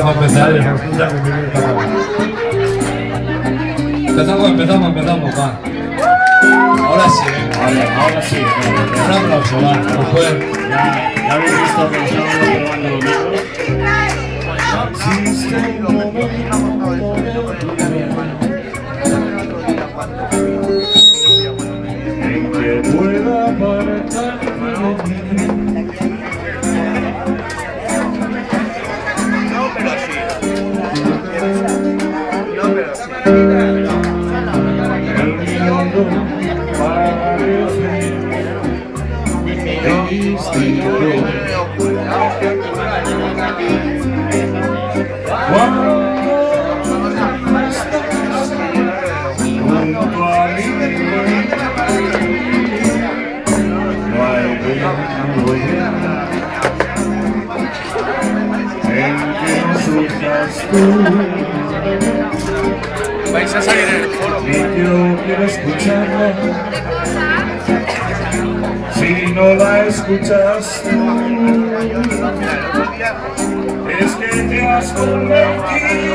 para empezar. Empezamos, va. Ahora sí, ahora sí. Un aplauso, va. Después. Ya habéis visto que estamos probando los micros. En que pueda apartarme de ti. Vais a salir en el foro. Ni yo quiero escucharla. Si no la escuchas tú, es que te has convertido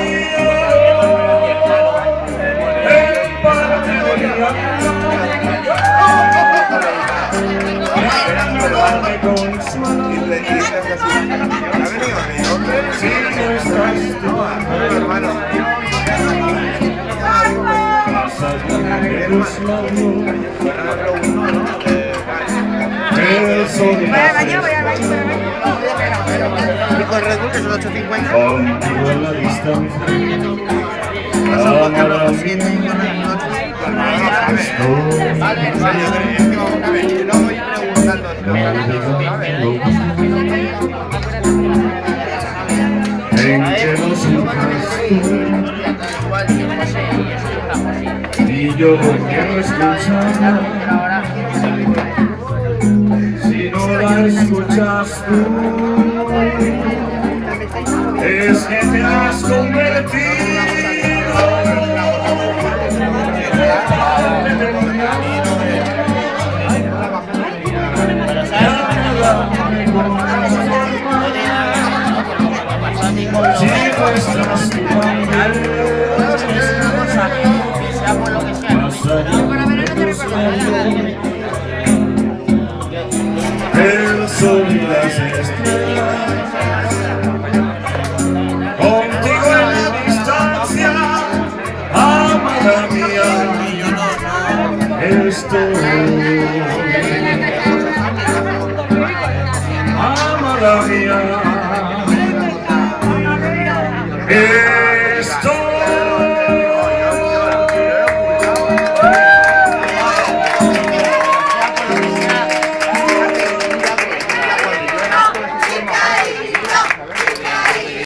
en parte de mi alma. Me consuela si no estás tú, hermano. Más allá de tus labios, el sol Voy al baño. Y con Red Bull, que son 8.50. contigo en la distancia. Pasa un poco los 7 y con el 8. Vale, es que vamos a ver. Yo no voy preguntando. En que no sufras tú, y yo quiero escucharla. Si no la escuchas tú, es que te has convertido si muestras tu papel, más allá de tus labios, el sol y las estrellas, contigo en la distancia, amada mía, estoy. Amada mía,